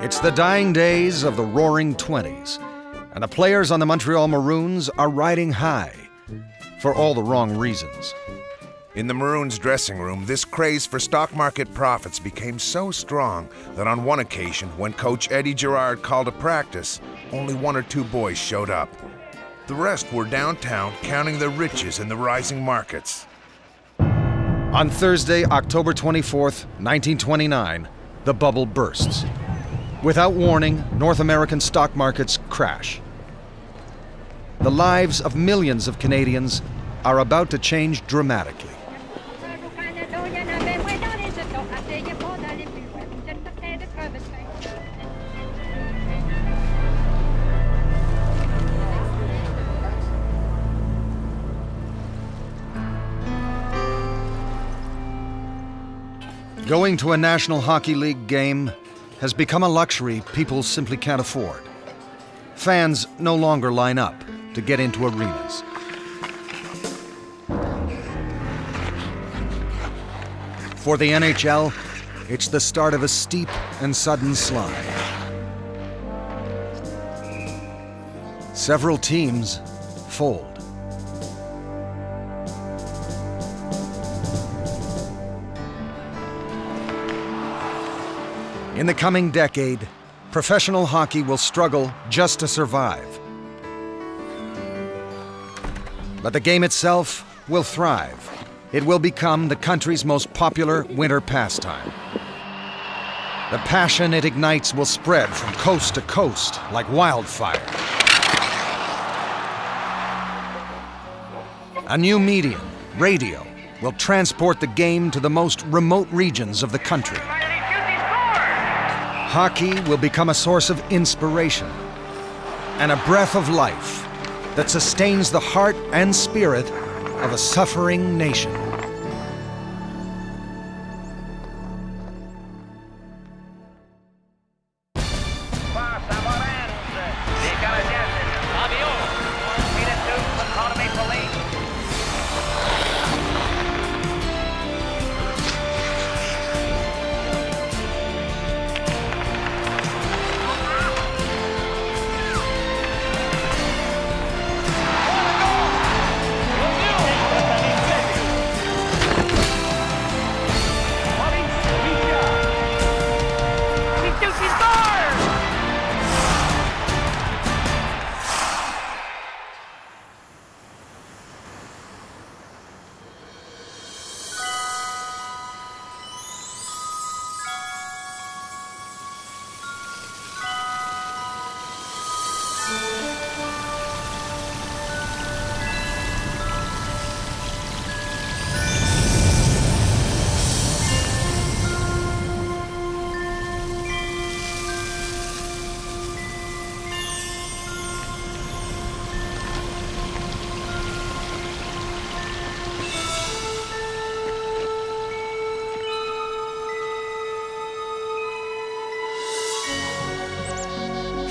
It's the dying days of the Roaring '20s, and the players on the Montreal Maroons are riding high, for all the wrong reasons. In the Maroons' dressing room, this craze for stock market profits became so strong that on one occasion, when coach Eddie Girard called a practice, only 1 or 2 boys showed up. The rest were downtown counting the riches in the rising markets. On Thursday, October 24th, 1929, the bubble bursts. Without warning, North American stock markets crash. The lives of millions of Canadians are about to change dramatically. Going to a National Hockey League game has become a luxury people simply can't afford. Fans no longer line up to get into arenas. For the NHL, it's the start of a steep and sudden slide. Several teams fold. In the coming decade, professional hockey will struggle just to survive. But the game itself will thrive. It will become the country's most popular winter pastime. The passion it ignites will spread from coast to coast like wildfire. A new medium, radio, will transport the game to the most remote regions of the country. Hockey will become a source of inspiration and a breath of life that sustains the heart and spirit of a suffering nation.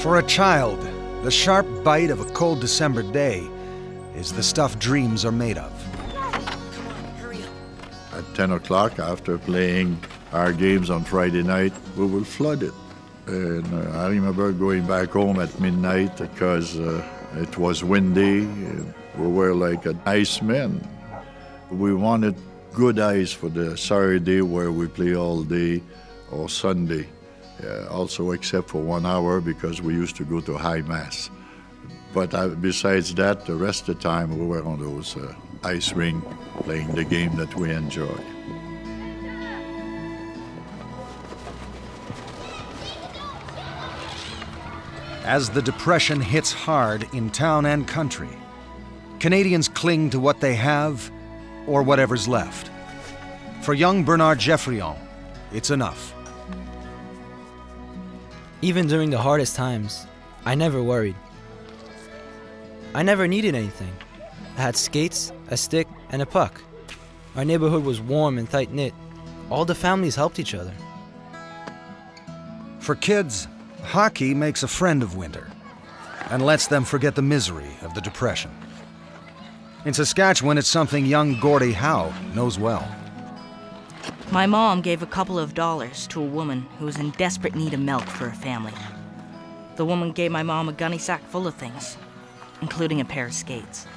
For a child, the sharp bite of a cold December day is the stuff dreams are made of. At 10 o'clock, after playing our games on Friday night, we will flood it. And I remember going back home at midnight because it was windy. We were like an iceman. We wanted good ice for the Saturday where we play all day, or Sunday. Also except for 1 hour because we used to go to high mass. But besides that, the rest of the time we were on those ice rink playing the game that we enjoy. As the Depression hits hard in town and country, Canadians cling to what they have or whatever's left. For young Bernard Geoffrion, it's enough. Even during the hardest times, I never worried. I never needed anything. I had skates, a stick, and a puck. Our neighborhood was warm and tight-knit. All the families helped each other. For kids, hockey makes a friend of winter and lets them forget the misery of the Depression. In Saskatchewan, it's something young Gordie Howe knows well. My mom gave a couple of dollars to a woman who was in desperate need of milk for her family. The woman gave my mom a gunny sack full of things, including a pair of skates.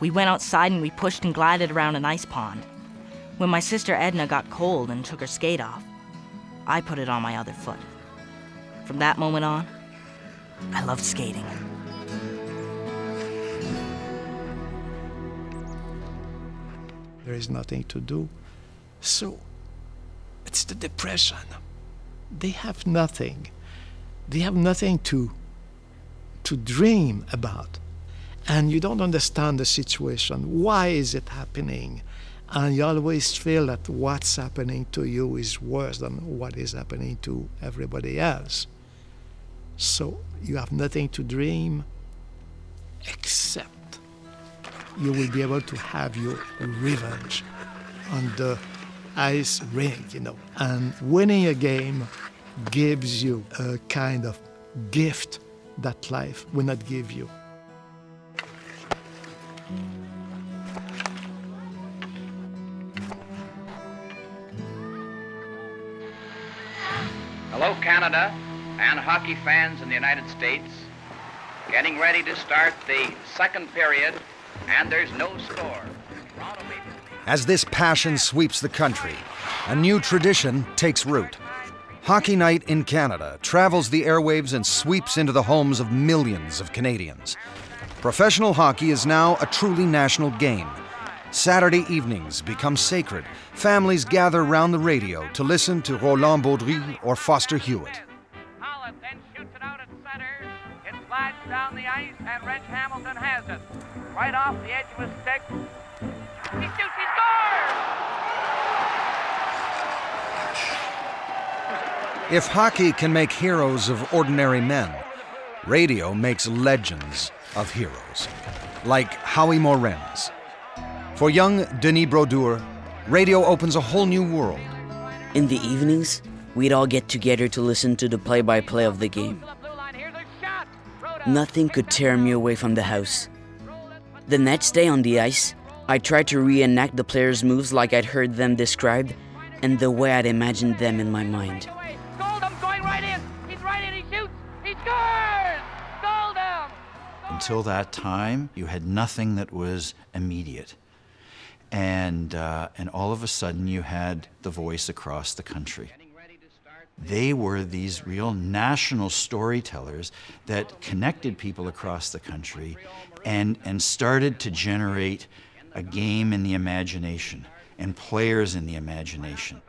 We went outside and we pushed and glided around an ice pond. When my sister Edna got cold and took her skate off, I put it on my other foot. From that moment on, I loved skating. There is nothing to do. So, it's the depression. They have nothing. They have nothing to dream about. And you don't understand the situation. Why is it happening? And you always feel that what's happening to you is worse than what is happening to everybody else. So you have nothing to dream except you will be able to have your revenge on the ice rink, you know. And winning a game gives you a kind of gift that life will not give you. Hello, Canada and hockey fans in the United States. Getting ready to start the second period, and there's no score. As this passion sweeps the country, a new tradition takes root. Hockey Night in Canada travels the airwaves and sweeps into the homes of millions of Canadians. Professional hockey is now a truly national game. Saturday evenings become sacred. Families gather round the radio to listen to Roland Baudry or Foster Hewitt. Holland then shoots it out at center. It slides down the ice, and Reg Hamilton has it. Right off the edge of his stick. He shoots, he scores! If hockey can make heroes of ordinary men, radio makes legends of heroes, like Howie Morenz. For young Denis Brodeur, radio opens a whole new world. In the evenings, we'd all get together to listen to the play-by-play of the game. Nothing could tear me away from the house. The next day on the ice, I tried to reenact the players' moves like I'd heard them described and the way I'd imagined them in my mind. Goldham's going right in. He's right in. He shoots. He scores. Goldham. Until that time, you had nothing that was immediate. And all of a sudden, you had The Voice across the country. They were these real national storytellers that connected people across the country and started to generate a game in the imagination and players in the imagination.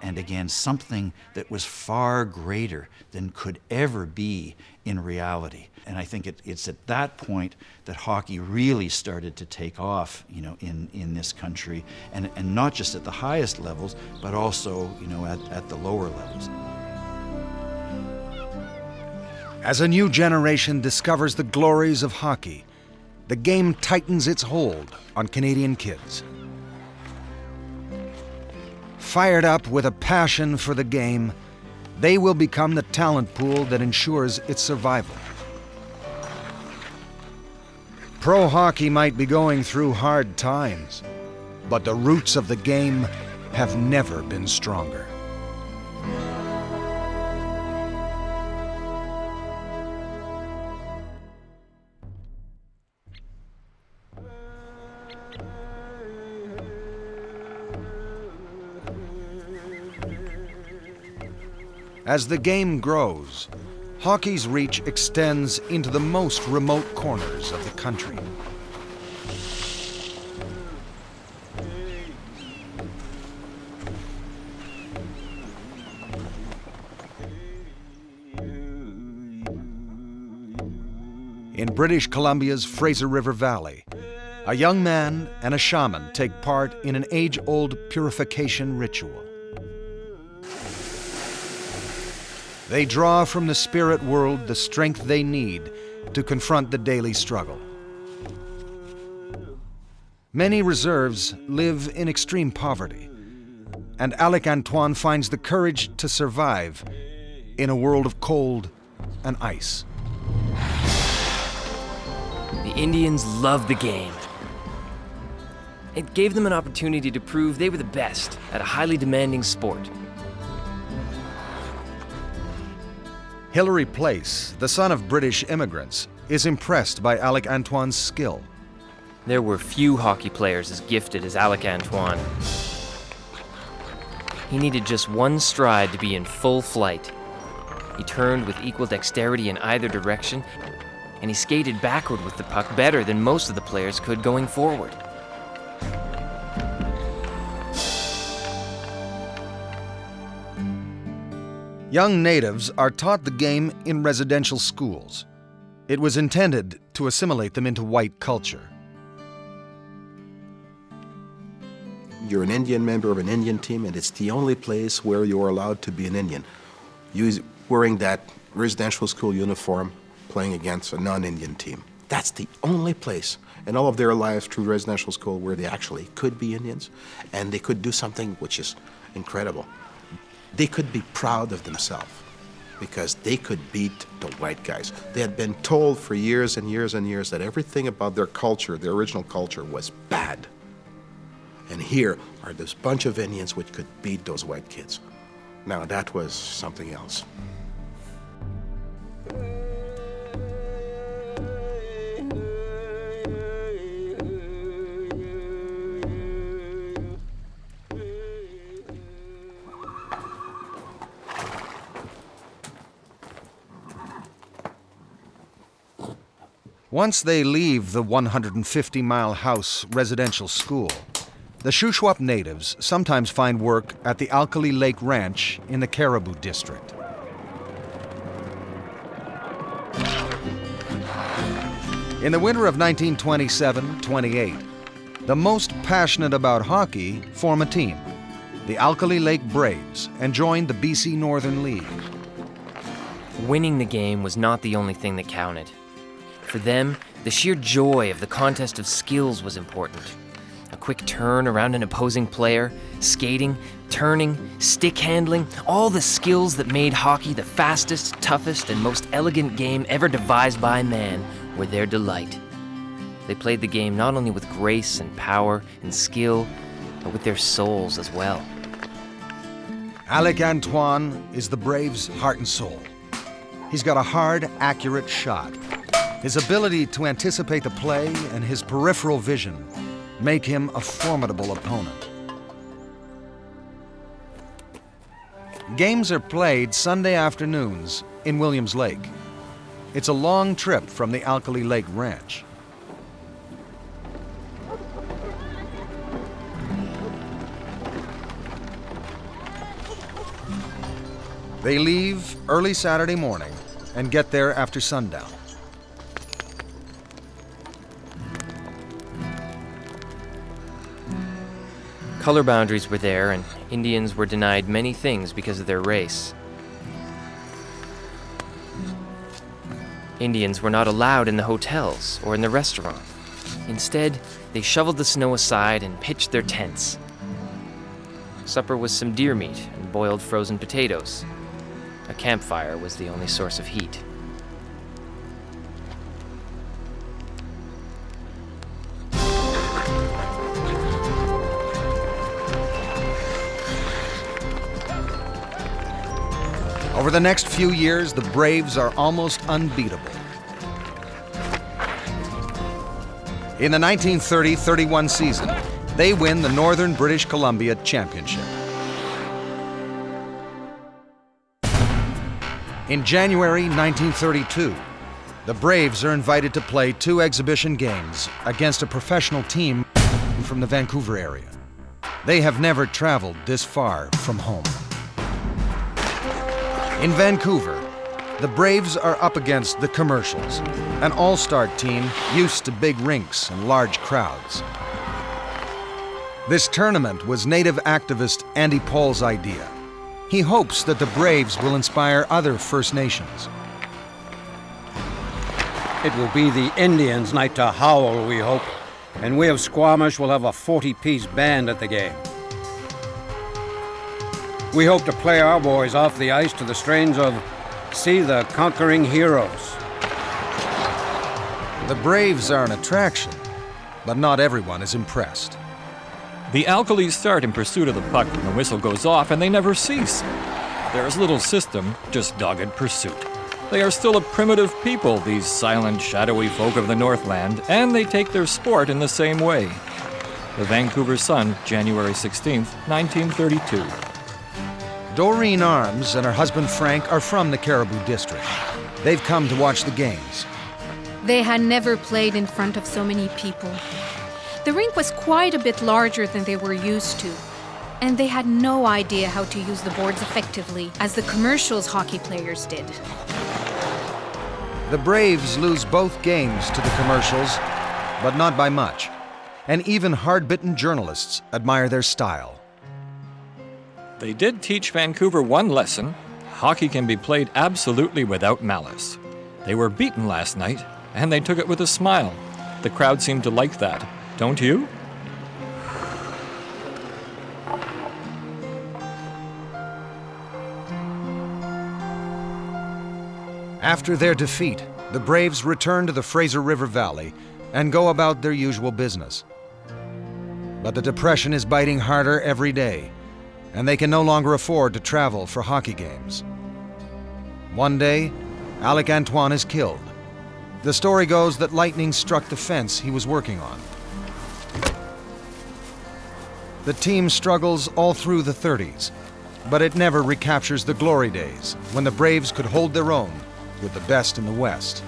And again, something that was far greater than could ever be in reality. And I think it's at that point that hockey really started to take off, you know, in this country, and not just at the highest levels, but also, you know, at the lower levels. As a new generation discovers the glories of hockey, the game tightens its hold on Canadian kids. Fired up with a passion for the game, they will become the talent pool that ensures its survival. Pro hockey might be going through hard times, but the roots of the game have never been stronger. As the game grows, hockey's reach extends into the most remote corners of the country. In British Columbia's Fraser River Valley, a young man and a shaman take part in an age-old purification ritual. They draw from the spirit world the strength they need to confront the daily struggle. Many reserves live in extreme poverty, and Alec Antoine finds the courage to survive in a world of cold and ice. The Indians love the game. It gave them an opportunity to prove they were the best at a highly demanding sport. Hilary Place, the son of British immigrants, is impressed by Alec Antoine's skill. There were few hockey players as gifted as Alec Antoine. He needed just one stride to be in full flight. He turned with equal dexterity in either direction, and he skated backward with the puck better than most of the players could going forward. Young natives are taught the game in residential schools. It was intended to assimilate them into white culture. You're an Indian member of an Indian team, and it's the only place where you're allowed to be an Indian. Wearing that residential school uniform, playing against a non-Indian team. That's the only place in all of their lives through residential school where they actually could be Indians, and they could do something which is incredible. They could be proud of themselves because they could beat the white guys. They had been told for years and years and years that everything about their culture, their original culture, was bad. And here are this bunch of Indians which could beat those white kids. Now that was something else. Once they leave the 150-mile house residential school, the Shuswap natives sometimes find work at the Alkali Lake Ranch in the Caribou District. In the winter of 1927-28, the most passionate about hockey form a team, the Alkali Lake Braves, and join the BC Northern League. Winning the game was not the only thing that counted. For them, the sheer joy of the contest of skills was important. A quick turn around an opposing player, skating, turning, stick handling, all the skills that made hockey the fastest, toughest, and most elegant game ever devised by man were their delight. They played the game not only with grace and power and skill, but with their souls as well. Alec Antoine is the Braves' heart and soul. He's got a hard, accurate shot. His ability to anticipate the play and his peripheral vision make him a formidable opponent. Games are played Sunday afternoons in Williams Lake. It's a long trip from the Alkali Lake Ranch. They leave early Saturday morning and get there after sundown. Color boundaries were there, and Indians were denied many things because of their race. Indians were not allowed in the hotels or in the restaurant. Instead, they shoveled the snow aside and pitched their tents. Supper was some deer meat and boiled frozen potatoes. A campfire was the only source of heat. Over the next few years, the Braves are almost unbeatable. In the 1930-31 season, they win the Northern British Columbia Championship. In January 1932, the Braves are invited to play 2 exhibition games against a professional team from the Vancouver area. They have never traveled this far from home. In Vancouver, the Braves are up against the Commercials, an all-star team used to big rinks and large crowds. This tournament was native activist Andy Paul's idea. He hopes that the Braves will inspire other First Nations. It will be the Indians' night to howl, we hope, and we of Squamish will have a 40-piece band at the game. We hope to play our boys off the ice to the strains of See the Conquering Heroes. The Braves are an attraction, but not everyone is impressed. The Alkalis start in pursuit of the puck when the whistle goes off, and they never cease. There is little system, just dogged pursuit. They are still a primitive people, these silent, shadowy folk of the Northland, and they take their sport in the same way. The Vancouver Sun, January 16th, 1932. Doreen Arms and her husband Frank are from the Caribou District. They've come to watch the games. They had never played in front of so many people. The rink was quite a bit larger than they were used to, and they had no idea how to use the boards effectively, as the commercials hockey players did. The Braves lose both games to the commercials, but not by much. And even hard-bitten journalists admire their style. They did teach Vancouver one lesson. Hockey can be played absolutely without malice. They were beaten last night, and they took it with a smile. The crowd seemed to like that. Don't you? After their defeat, the Braves return to the Fraser River Valley and go about their usual business. But the depression is biting harder every day, and they can no longer afford to travel for hockey games. One day, Alec Antoine is killed. The story goes that lightning struck the fence he was working on. The team struggles all through the 30s, but it never recaptures the glory days when the Braves could hold their own with the best in the West.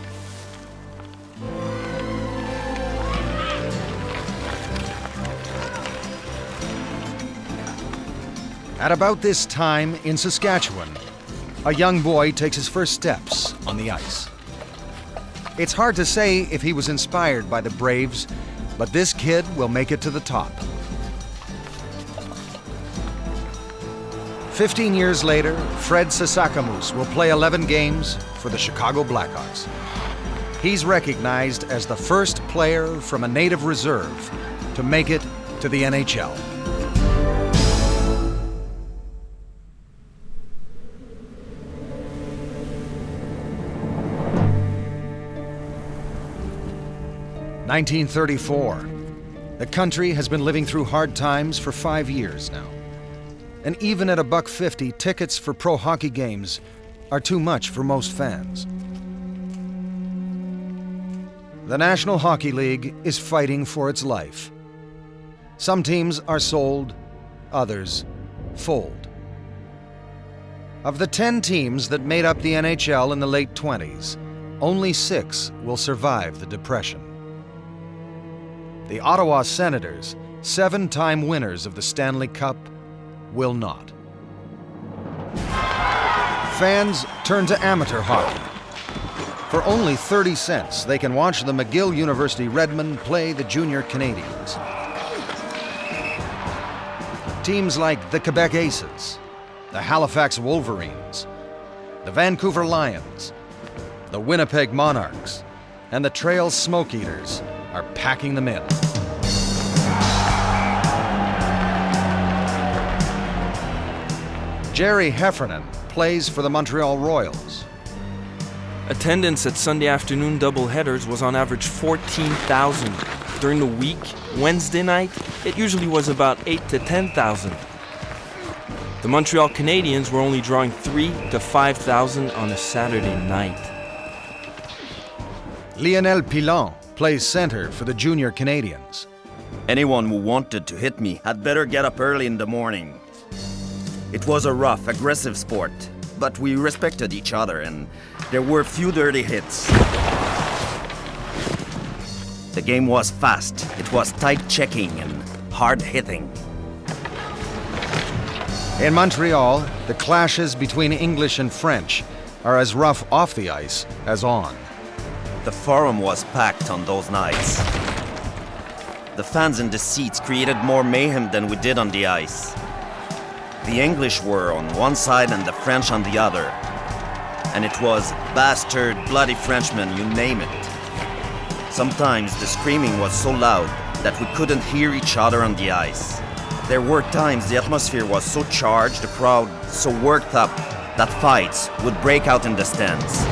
At about this time in Saskatchewan, a young boy takes his first steps on the ice. It's hard to say if he was inspired by the Braves, but this kid will make it to the top. 15 years later, Fred Sasakamoose will play 11 games for the Chicago Blackhawks. He's recognized as the first player from a native reserve to make it to the NHL. (1934). The country has been living through hard times for 5 years now. And even at $1.50, tickets for pro hockey games are too much for most fans. The National Hockey League is fighting for its life. Some teams are sold, others fold. Of the 10 teams that made up the NHL in the late 20s, only 6 will survive the Depression. The Ottawa Senators, 7-time winners of the Stanley Cup, will not. Fans turn to amateur hockey. For only 30 cents, they can watch the McGill University Redmen play the Junior Canadians. Teams like the Quebec Aces, the Halifax Wolverines, the Vancouver Lions, the Winnipeg Monarchs, and the Trail Smoke Eaters are packing them in. Jerry Heffernan plays for the Montreal Royals. Attendance at Sunday afternoon doubleheaders was on average 14,000. During the week, Wednesday night, it usually was about 8,000 to 10,000. The Montreal Canadiens were only drawing 3,000 to 5,000 on a Saturday night. Lionel Pilon plays center for the Junior Canadians. Anyone who wanted to hit me had better get up early in the morning. It was a rough, aggressive sport, but we respected each other and there were few dirty hits. The game was fast, it was tight checking and hard hitting. In Montreal, the clashes between English and French are as rough off the ice as on. The Forum was packed on those nights. The fans in the seats created more mayhem than we did on the ice. The English were on one side and the French on the other. And it was bastard, bloody Frenchmen, you name it. Sometimes the screaming was so loud that we couldn't hear each other on the ice. There were times the atmosphere was so charged, the crowd so worked up, that fights would break out in the stands.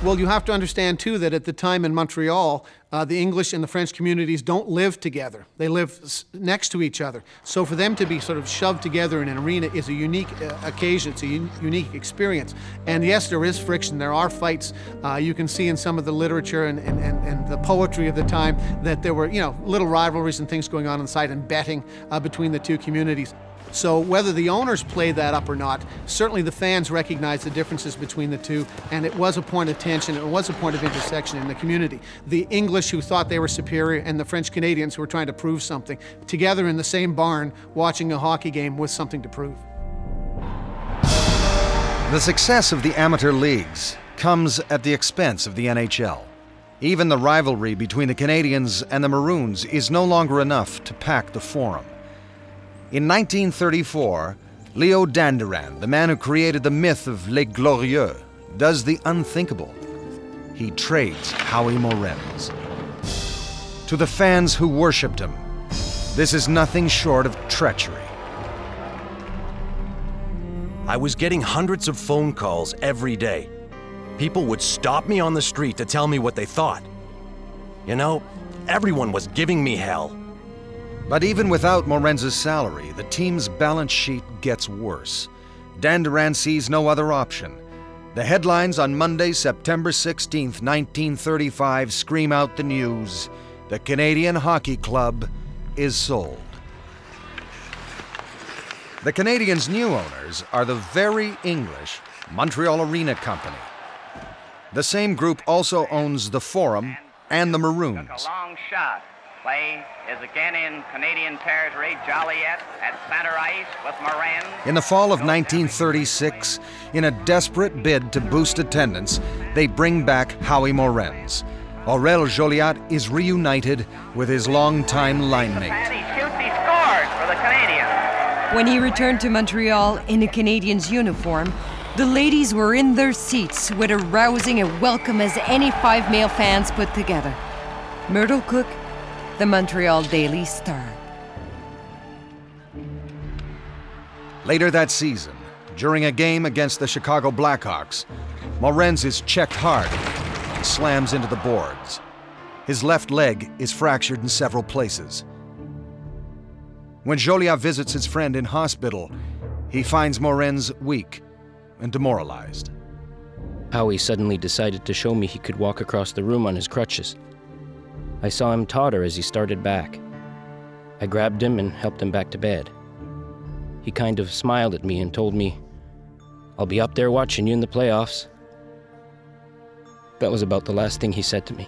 Well, you have to understand, too, that at the time in Montreal, the English and the French communities don't live together. They live next to each other. So for them to be sort of shoved together in an arena is a unique occasion. It's a unique experience. And yes, there is friction. There are fights. You can see in some of the literature and the poetry of the time that there were, little rivalries and things going on inside and betting between the two communities. So whether the owners played that up or not, certainly the fans recognized the differences between the two, and it was a point of tension, it was a point of intersection in the community. The English who thought they were superior and the French Canadians who were trying to prove something, together in the same barn, watching a hockey game with something to prove. The success of the amateur leagues comes at the expense of the NHL. Even the rivalry between the Canadians and the Maroons is no longer enough to pack the Forum. In 1934, Leo Dandurand, the man who created the myth of Les Glorieux, does the unthinkable. He trades Howie Morenz. To the fans who worshipped him, this is nothing short of treachery. I was getting hundreds of phone calls every day. People would stop me on the street to tell me what they thought. Everyone was giving me hell. But even without Morenz's salary, the team's balance sheet gets worse. Dandurand sees no other option. The headlines on Monday, September 16th, 1935 scream out the news: the Canadian Hockey Club is sold. The Canadians' new owners are the very English Montreal Arena Company. The same group also owns the Forum and the Maroons. A long shot. Play is again in Canadian territory. Joliet at center ice with Morenz. In the fall of 1936, in a desperate bid to boost attendance, they bring back Howie Morenz. Aurel Joliat is reunited with his longtime line mate. He shoots, he scores for the Canadians. When he returned to Montreal in a Canadian's uniform, the ladies were in their seats with a rousing and welcome as any 5 male fans put together. Myrtle Cook, the Montreal Daily Star. Later that season, during a game against the Chicago Blackhawks, Morenz is checked hard and slams into the boards. His left leg is fractured in several places. When Joliat visits his friend in hospital, he finds Morenz weak and demoralized. Howie suddenly decided to show me he could walk across the room on his crutches. I saw him totter as he started back. I grabbed him and helped him back to bed. He kind of smiled at me and told me, "I'll be up there watching you in the playoffs." That was about the last thing he said to me.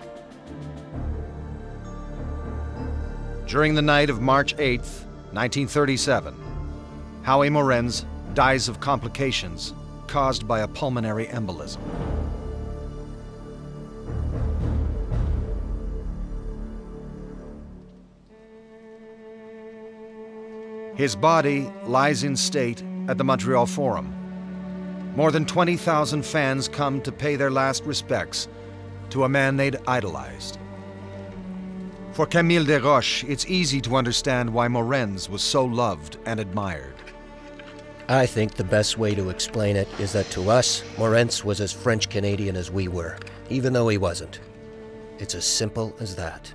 During the night of March 8th, 1937, Howie Morenz dies of complications caused by a pulmonary embolism. His body lies in state at the Montreal Forum. More than 20,000 fans come to pay their last respects to a man they'd idolized. For Camille Desroches, it's easy to understand why Morenz was so loved and admired. I think the best way to explain it is that to us, Morenz was as French-Canadian as we were, even though he wasn't. It's as simple as that.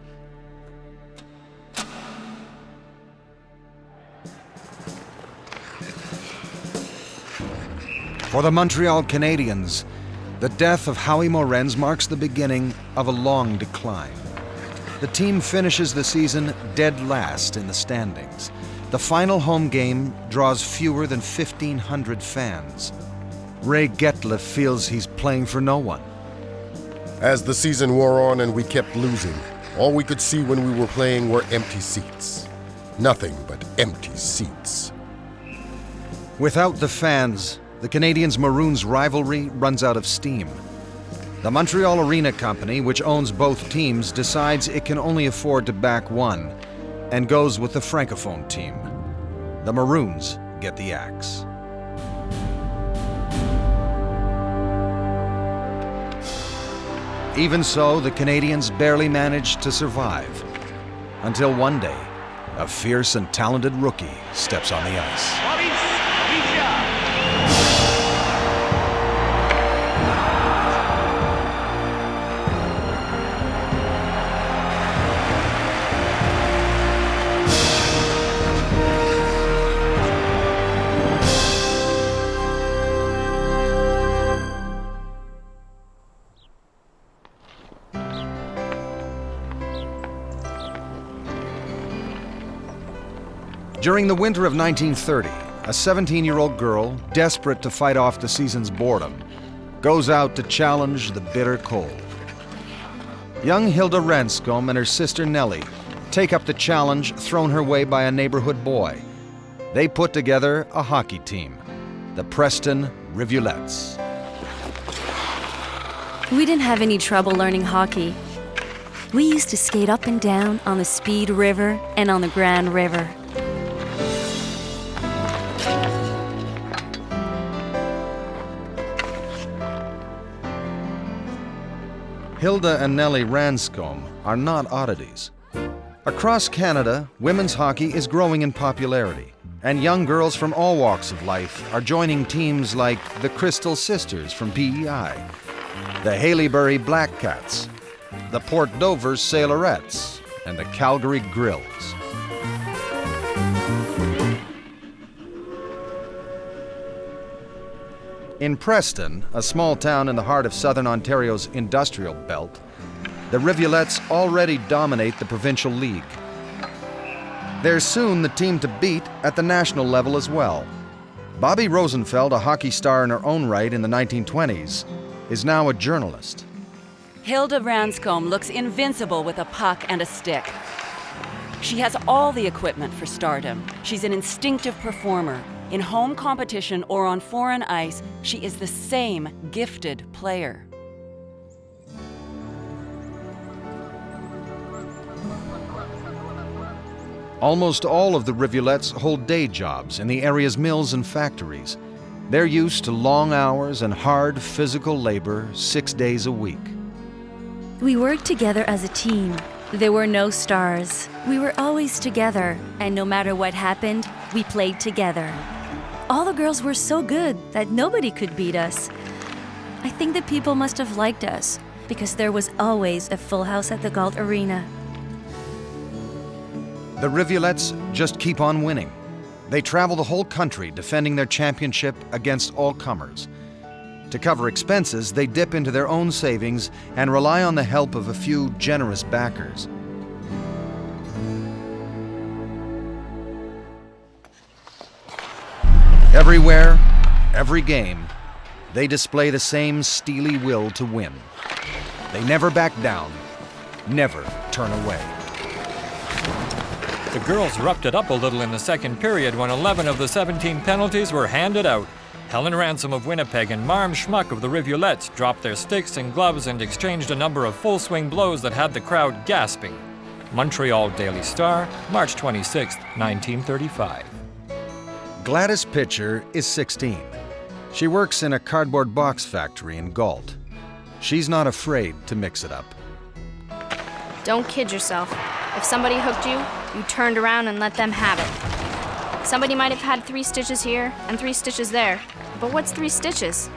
For the Montreal Canadiens, the death of Howie Morenz marks the beginning of a long decline. The team finishes the season dead last in the standings. The final home game draws fewer than 1,500 fans. Ray Gettler feels he's playing for no one. As the season wore on and we kept losing, all we could see when we were playing were empty seats. Nothing but empty seats. Without the fans, the Canadiens-Maroons rivalry runs out of steam. The Montreal Arena Company, which owns both teams, decides it can only afford to back one and goes with the Francophone team. The Maroons get the axe. Even so, the Canadiens barely managed to survive until one day, a fierce and talented rookie steps on the ice. During the winter of 1930, a 17-year-old girl, desperate to fight off the season's boredom, goes out to challenge the bitter cold. Young Hilda Ranscombe and her sister Nellie take up the challenge thrown her way by a neighborhood boy. They put together a hockey team, the Preston Rivulettes. We didn't have any trouble learning hockey. We used to skate up and down on the Speed River and on the Grand River. Hilda and Nellie Ranscombe are not oddities. Across Canada, women's hockey is growing in popularity, and young girls from all walks of life are joining teams like the Crystal Sisters from PEI, the Haileybury Black Cats, the Port Dover Sailorettes, and the Calgary Grills. In Preston, a small town in the heart of southern Ontario's industrial belt, the Rivulettes already dominate the provincial league. They're soon the team to beat at the national level as well. Bobby Rosenfeld, a hockey star in her own right in the 1920s, is now a journalist. Hilda Ranscombe looks invincible with a puck and a stick. She has all the equipment for stardom. She's an instinctive performer. In home competition or on foreign ice, she is the same gifted player. Almost all of the Rivulettes hold day jobs in the area's mills and factories. They're used to long hours and hard physical labor 6 days a week. We worked together as a team. There were no stars. We were always together, and no matter what happened, we played together. All the girls were so good that nobody could beat us. I think that people must have liked us, because there was always a full house at the Galt Arena. The Rivulettes just keep on winning. They travel the whole country defending their championship against all comers. To cover expenses, they dip into their own savings and rely on the help of a few generous backers. Everywhere, every game, they display the same steely will to win. They never back down, never turn away. The girls roughed it up a little in the second period when 11 of the 17 penalties were handed out. Helen Ransom of Winnipeg and Marm Schmuck of the Rivulettes dropped their sticks and gloves and exchanged a number of full-swing blows that had the crowd gasping. Montreal Daily Star, March 26, 1935. Gladys Pitcher is 16. She works in a cardboard box factory in Galt. She's not afraid to mix it up. Don't kid yourself. If somebody hooked you, you turned around and let them have it. Somebody might have had 3 stitches here and 3 stitches there, but what's 3 stitches?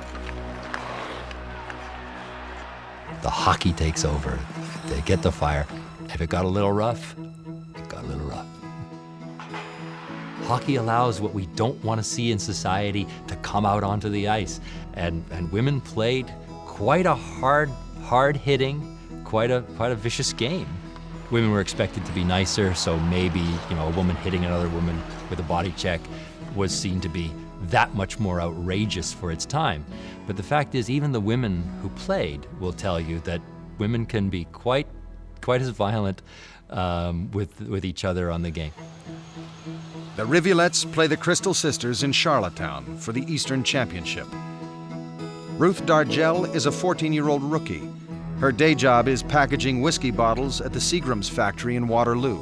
The hockey takes over. They get the fire. If it got a little rough, it got a little rough. Hockey allows what we don't want to see in society to come out onto the ice. And women played quite a hard-hitting, quite a vicious game. Women were expected to be nicer, so maybe, a woman hitting another woman with a body check was seen to be that much more outrageous for its time. But the fact is, even the women who played will tell you that women can be quite as violent with each other on the game. The Rivulettes play the Crystal Sisters in Charlottetown for the Eastern Championship. Ruth Dargell is a 14-year-old rookie. Her day job is packaging whiskey bottles at the Seagram's factory in Waterloo.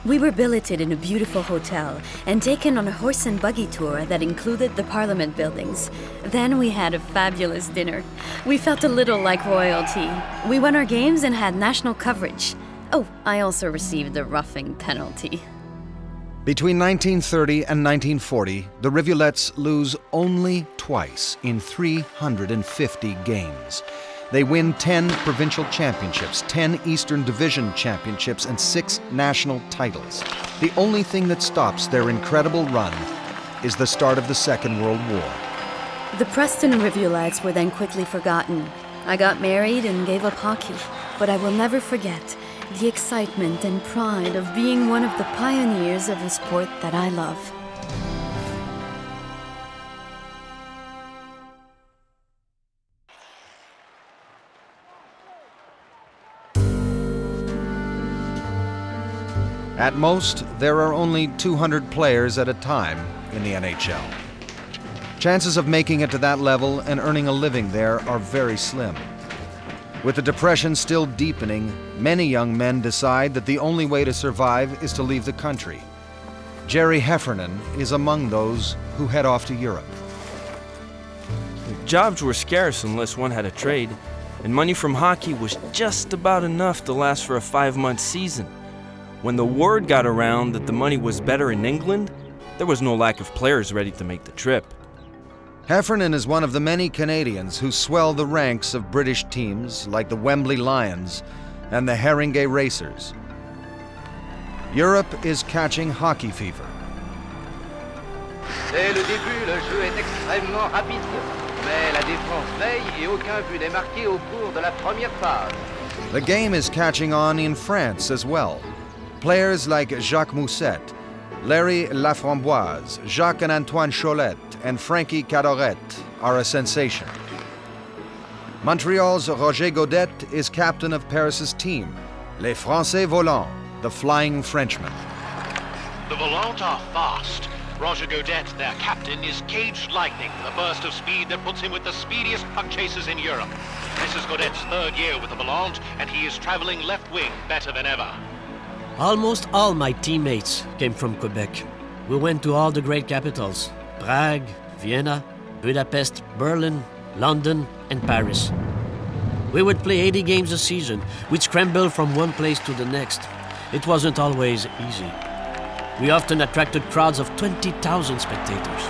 We were billeted in a beautiful hotel and taken on a horse and buggy tour that included the Parliament buildings. Then we had a fabulous dinner. We felt a little like royalty. We won our games and had national coverage. Oh, I also received a roughing penalty. Between 1930 and 1940, the Rivulettes lose only twice in 350 games. They win 10 provincial championships, 10 Eastern Division championships, and 6 national titles. The only thing that stops their incredible run is the start of the Second World War. The Preston Rivulettes were then quickly forgotten. I got married and gave up hockey, but I will never forget the excitement and pride of being one of the pioneers of the sport that I love. At most, there are only 200 players at a time in the NHL. Chances of making it to that level and earning a living there are very slim. With the Depression still deepening, many young men decide that the only way to survive is to leave the country. Jerry Heffernan is among those who head off to Europe. Jobs were scarce unless one had a trade, and money from hockey was just about enough to last for a 5-month season. When the word got around that the money was better in England, there was no lack of players ready to make the trip. Heffernan is one of the many Canadians who swell the ranks of British teams like the Wembley Lions and the Haringey Racers. Europe is catching hockey fever. Dès le début, le jeu est extrêmement rapide. Mais la défense veille et aucun but n'est marqué au cours de la première phase. The game is catching on in France as well. Players like Jacques Mousset, Larry Laframboise, Jacques and Antoine Cholette, and Frankie Cadoret are a sensation. Montreal's Roger Godet is captain of Paris's team, Les Français Volants, the Flying Frenchmen. The Volants are fast. Roger Godet, their captain, is caged lightning with a burst of speed that puts him with the speediest puck chasers in Europe. This is Godet's 3rd year with the Volants, and he is traveling left wing better than ever. Almost all my teammates came from Quebec. We went to all the great capitals: Prague, Vienna, Budapest, Berlin, London, and Paris. We would play 80 games a season. We'd scramble from one place to the next. It wasn't always easy. We often attracted crowds of 20,000 spectators.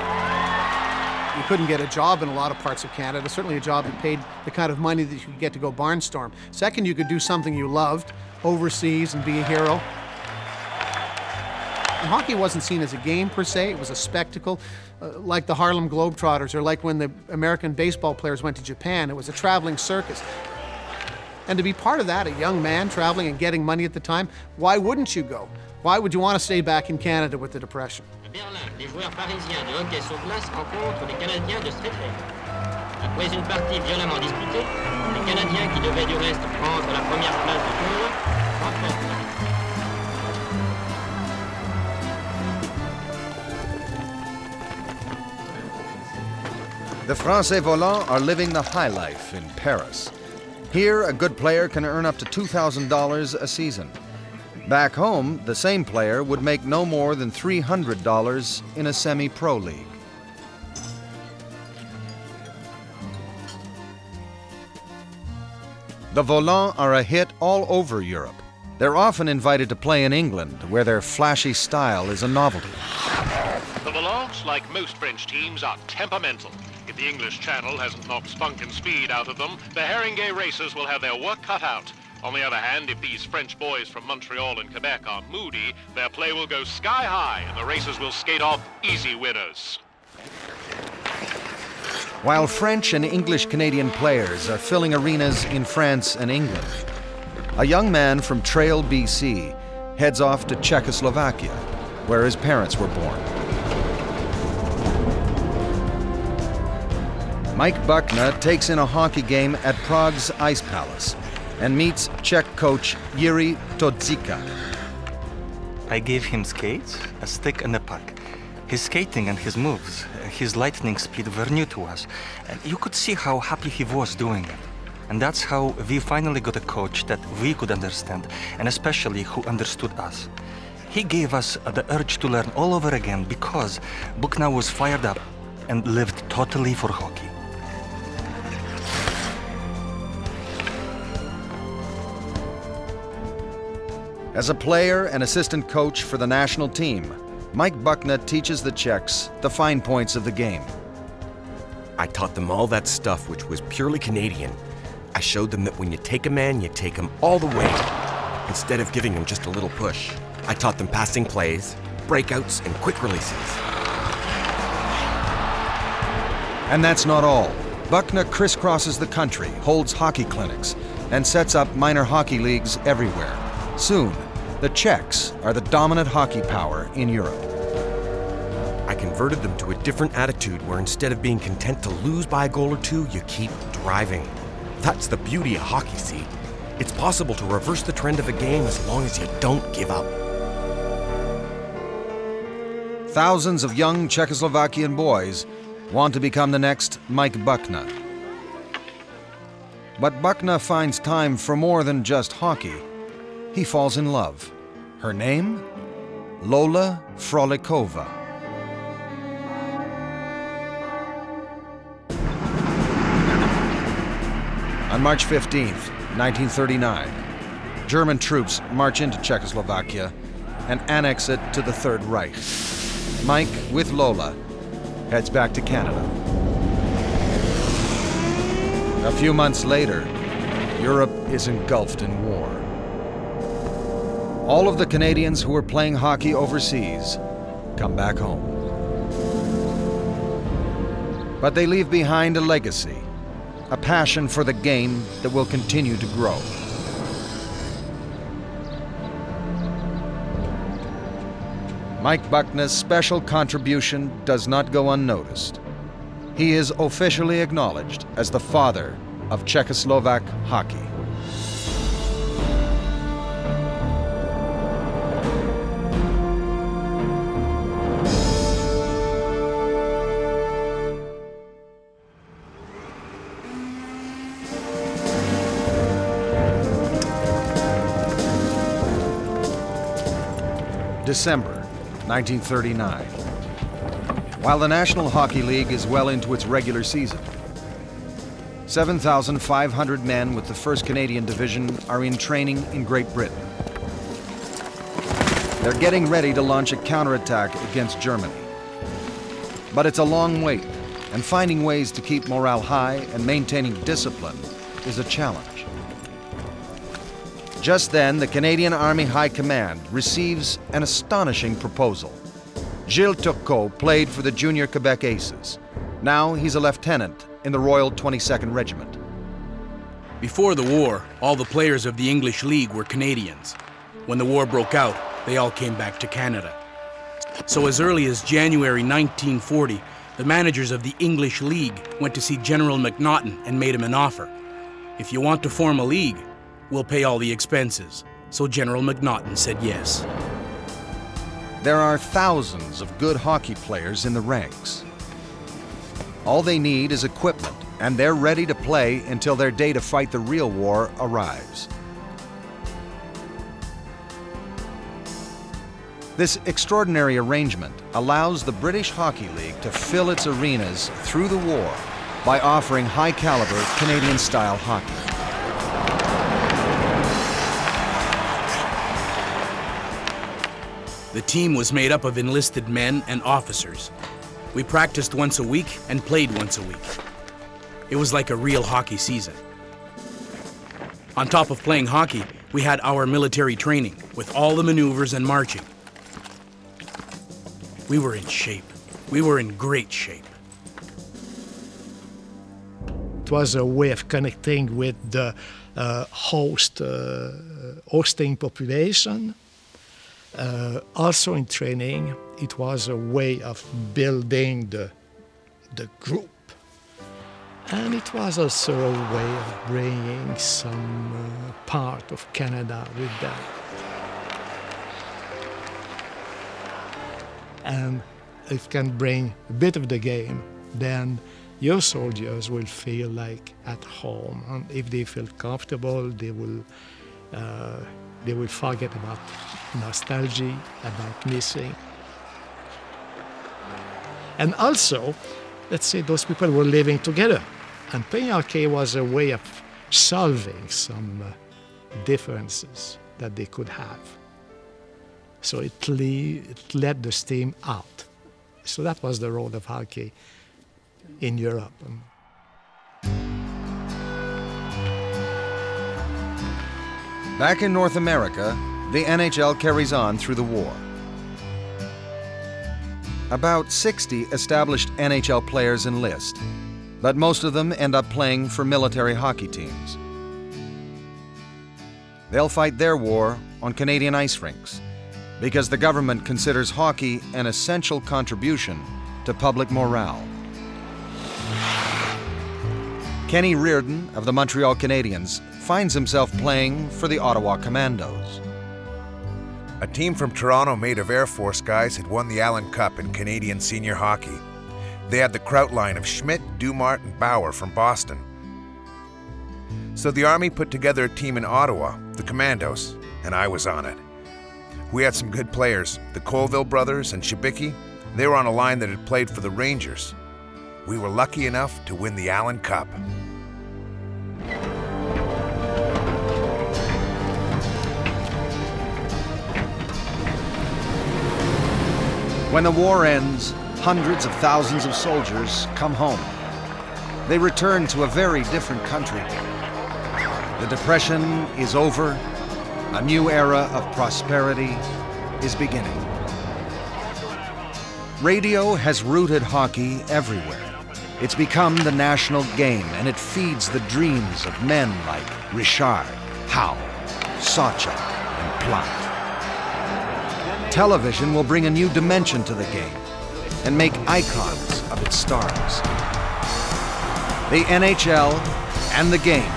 You couldn't get a job in a lot of parts of Canada, certainly a job that paid the kind of money that you could get to go barnstorm. Second, you could do something you loved overseas and be a hero. And hockey wasn't seen as a game per se, it was a spectacle, like the Harlem Globetrotters or like when the American baseball players went to Japan. It was a traveling circus. And to be part of that, a young man traveling and getting money at the time, why wouldn't you go? Why would you want to stay back in Canada with the Depression? Berlin, les joueurs parisiens de hockey sur glace rencontrent les Canadiens de Streatley. Après une partie violemment disputée, les Canadiens qui devaient du reste prendre la première place du tournoi remportent. The Français Volants are living the high life in Paris. Here, a good player can earn up to $2,000 a season. Back home, the same player would make no more than $300 in a semi-pro league. The Volants are a hit all over Europe. They're often invited to play in England, where their flashy style is a novelty. The Volants, like most French teams, are temperamental. If the English Channel hasn't knocked spunk and speed out of them, the Haringey Racers will have their work cut out. On the other hand, if these French boys from Montreal and Quebec are moody, their play will go sky high and the Racers will skate off easy winners. While French and English-Canadian players are filling arenas in France and England, a young man from Trail, BC, heads off to Czechoslovakia, where his parents were born. Mike Buckner takes in a hockey game at Prague's Ice Palace and meets Czech coach Jiří Todzika. I gave him skates, a stick and a puck. His skating and his moves, his lightning speed were new to us, and you could see how happy he was doing it. And that's how we finally got a coach that we could understand, and especially who understood us. He gave us the urge to learn all over again because Buckner was fired up and lived totally for hockey. As a player and assistant coach for the national team, Mike Buckner teaches the Czechs the fine points of the game. I taught them all that stuff which was purely Canadian. I showed them that when you take a man, you take him all the way, instead of giving him just a little push. I taught them passing plays, breakouts, and quick releases. And that's not all. Buckner crisscrosses the country, holds hockey clinics, and sets up minor hockey leagues everywhere. Soon, the Czechs are the dominant hockey power in Europe. I converted them to a different attitude where instead of being content to lose by a goal or two, you keep driving. That's the beauty of hockey, see? It's possible to reverse the trend of a game as long as you don't give up. Thousands of young Czechoslovakian boys want to become the next Mike Buckna. But Buckna finds time for more than just hockey. He falls in love. Her name? Lola Frolikova. On March 15th, 1939, German troops march into Czechoslovakia and annex it to the Third Reich. Mike, with Lola, heads back to Canada. A few months later, Europe is engulfed in war. All of the Canadians who were playing hockey overseas come back home. But they leave behind a legacy, a passion for the game that will continue to grow. Mike Buckna's special contribution does not go unnoticed. He is officially acknowledged as the father of Czechoslovak hockey. December 1939. While the National Hockey League is well into its regular season, 7,500 men with the 1st Canadian Division are in training in Great Britain. They're getting ready to launch a counterattack against Germany. But it's a long wait, and finding ways to keep morale high and maintaining discipline is a challenge. Just then, the Canadian Army High Command receives an astonishing proposal. Gilles Turcot played for the Junior Quebec Aces. Now he's a lieutenant in the Royal 22nd Regiment. Before the war, all the players of the English League were Canadians. When the war broke out, they all came back to Canada. So as early as January 1940, the managers of the English League went to see General MacNaughton and made him an offer. If you want to form a league, we'll pay all the expenses. So General MacNaughton said yes. There are thousands of good hockey players in the ranks. All they need is equipment, and they're ready to play until their day to fight the real war arrives. This extraordinary arrangement allows the British Hockey League to fill its arenas through the war by offering high-caliber Canadian-style hockey. The team was made up of enlisted men and officers. We practiced once a week and played once a week. It was like a real hockey season. On top of playing hockey, we had our military training with all the maneuvers and marching. We were in shape. We were in great shape. It was a way of connecting with the hosting population. Also in training, it was a way of building the group. And it was also a way of bringing some part of Canada with them. And it can bring a bit of the game, then your soldiers will feel like at home. And if they feel comfortable, they will forget about nostalgia, about missing. And also, let's say those people were living together. And playing hockey was a way of solving some differences that they could have. So it let the steam out. So that was the role of hockey in Europe. Back in North America, the NHL carries on through the war. About 60 established NHL players enlist, but most of them end up playing for military hockey teams. They'll fight their war on Canadian ice rinks because the government considers hockey an essential contribution to public morale. Kenny Reardon of the Montreal Canadiens finds himself playing for the Ottawa Commandos. A team from Toronto made of Air Force guys had won the Allen Cup in Canadian senior hockey. They had the Kraut line of Schmidt, Dumart, and Bauer from Boston. So the Army put together a team in Ottawa, the Commandos, and I was on it. We had some good players, the Colville brothers and Shibicki. They were on a line that had played for the Rangers. We were lucky enough to win the Allen Cup. When the war ends, hundreds of thousands of soldiers come home. They return to a very different country. The Depression is over. A new era of prosperity is beginning. Radio has rooted hockey everywhere. It's become the national game, and it feeds the dreams of men like Richard, Howe, Sawchuk, and Plante. Television will bring a new dimension to the game and make icons of its stars. The NHL and the game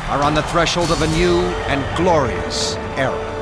are on the threshold of a new and glorious era.